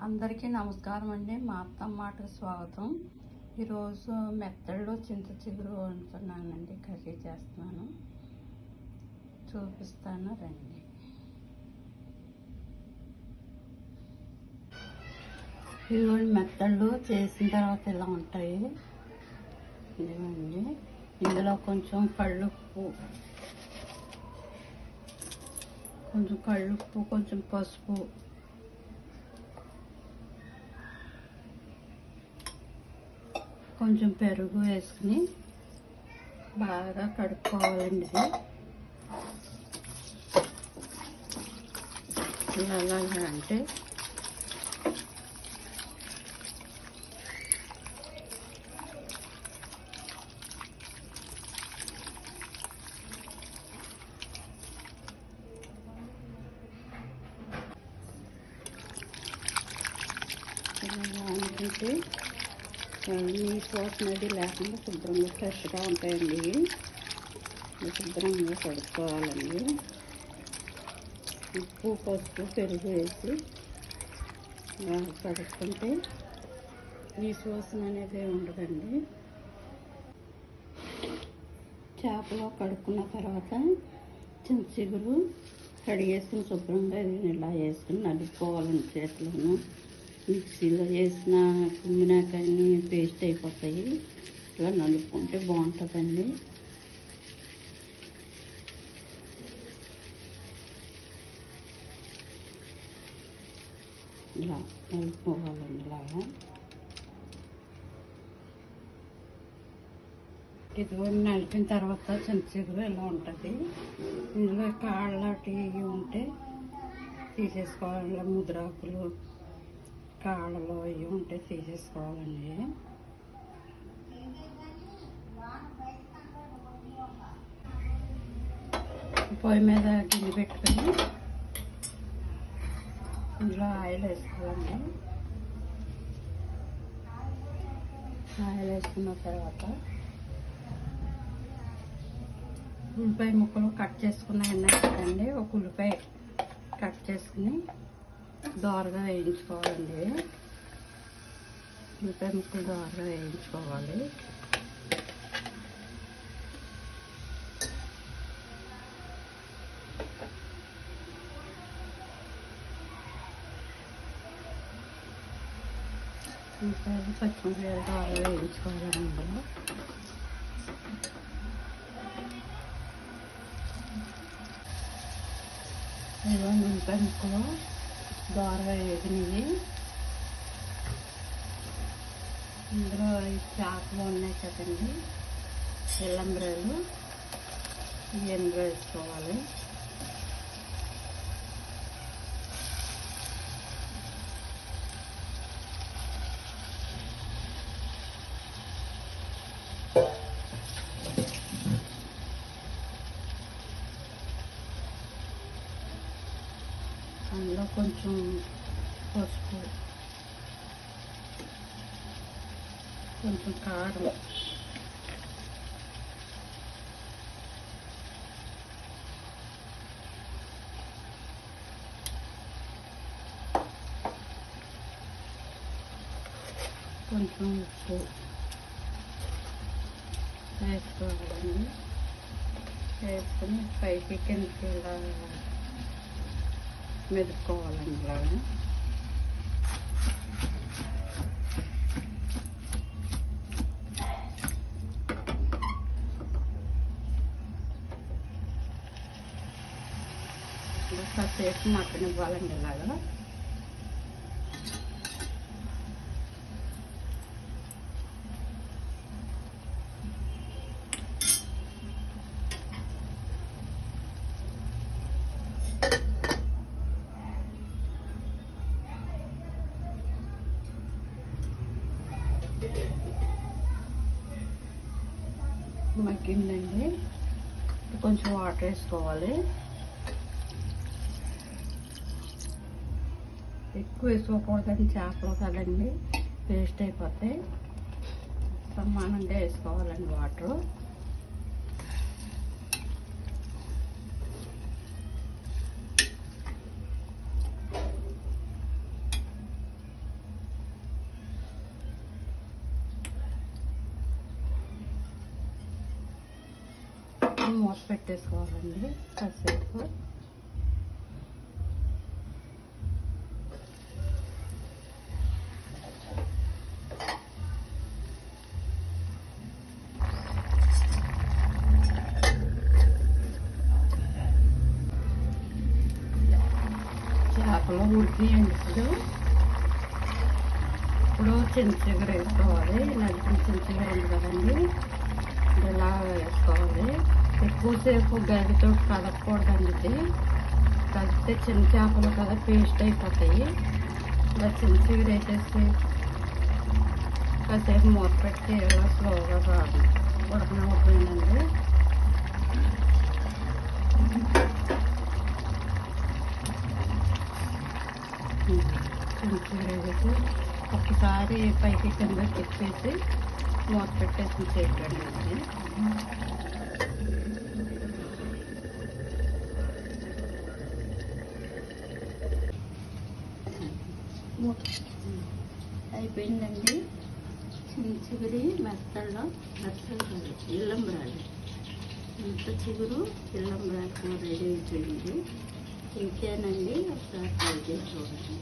అందరికీ నమస్కారం అండి. మా అత్తమ్మ మాటకు స్వాగతం. ఈరోజు మెత్తళ్ళు చింత చిగురు వండుతున్నానండి, కర్రీ చేస్తున్నాను, చూపిస్తాను రండి. ఇదిగోండి మెత్తళ్ళు చేసిన తర్వాత ఇలా ఉంటాయి. ఇదిగోండి, ఇందులో కొంచెం కళ్ళుప్పు, కొంచెం పసుపు, కొంచెం పెరుగు వేసుకుని బాగా కడుక్కోవాలండి. ఇలా అంటే అనుకుంటే నీసు వాసన అది లేకుండా శుభ్రంగా ఫ్రెష్గా ఉంటాయండి. శుభ్రంగా కడుక్కోవాలండి. ఉప్పు, పసుపు, పెరుగు వేసి కడుక్కుంటే నీసు వాసన అనేది ఉండదండి. చేపలు కడుక్కున్న తర్వాత చింత చిగురు కడిగేసుకుని శుభ్రంగా ఇలా వేసుకుని నలుపుకోవాలండి. చేతులను మిక్సీలో వేసిన కుమ్మినా కానీ పేస్ట్ అయిపోతాయి. ఇలా నలుపుకుంటే బాగుంటుందండి. ఇలా నలుపుకోవాలండి. ఇలాగా ఇదిగోండి, నలిపిన తర్వాత చింతచిగురు ఇలా ఉంటుంది. ఇందులో కాళ్ళటి ఇవి ఉంటే తీసేసుకోవాలి. ముద్రాకులు, కాళ్ళలో ఇవి ఉంటే తీసేసుకోవాలండి. పొయ్యి మీద గిన్నె పెట్టుకొని ఇందులో ఆయిల్ వేసుకోవాలండి. ఆయిల్ వేసుకున్న తర్వాత ఉల్లిపాయ ముక్కలు కట్ చేసుకున్న ఉన్నాయి కదండి, ఒక ఉల్లిపాయ కట్ చేసుకుని దోరగా వేయించుకోవాలండి. ఉల్లిపాయ ముక్కలు దోరగా వేయించుకోవాలి. ఉల్లిపాయలు, పచ్చిమిరపకాయలు దోరగా వేయించుకోవాలండి. ఇదిగో ఉల్లిపాయ ముక్కలు దోరగా వేగినవి. ఇందులో ఈ చేపలు ఉన్నాయి కదండి, ఎల్లంబ్రాలు, ఎన్నిలో వేసుకోవాలి. అందులో కొంచెం పసుపు, కొంచెం కారం, కొంచెం ఉప్పు వేసుకోవాలండి. వేసుకొని పైకి కిందకి ఇలా మెదుపుకోవాలండి. ఇలాగా కాసేపు మగ్గనివ్వాలండి. ఇలాగా మగ్గిందండి. కొంచెం వాటర్ వేసుకోవాలి. ఎక్కువ వేసుకోకూడదండి, చేపలు కదండి పేస్ట్ అయిపోతాయి. సమానంగా వేసుకోవాలండి వాటర్. మూత పెట్టేసుకోవాలండి కాసేపు. చేపలు ఉడికియండి. ఇప్పుడు చింతచిగురు వేసుకోవాలి. నడిపిన చింతచిగురు ఉంది కదండి, ఇలా వేసుకోవాలి. ఎక్కువసేపు గరితో కదపకూడదండి. ఇది కలిపితే చిన్న చేపలు కదా పేస్ట్ అయిపోతాయి. ఇలా చింతచిగురు వేసేసి కాసేపు మూత పెట్టి ఇలా స్లోగా ఉడకనివ్వకపోయిందండి. చింతచిగురు వేసేసి ఒక్కసారి పైకి కింద తిప్పేసి మూత పెట్టేసి చేయకండి. అయిపోయిందండి. చింతచిగురి మెత్తల్లో ఇల్లంబరాలు ఇంత చిగురు ఇల్లంబరాలు రెడీ అయిపోయింది. ఇంకేనండి, ఒకసారి ట్రై చేసి చూడండి.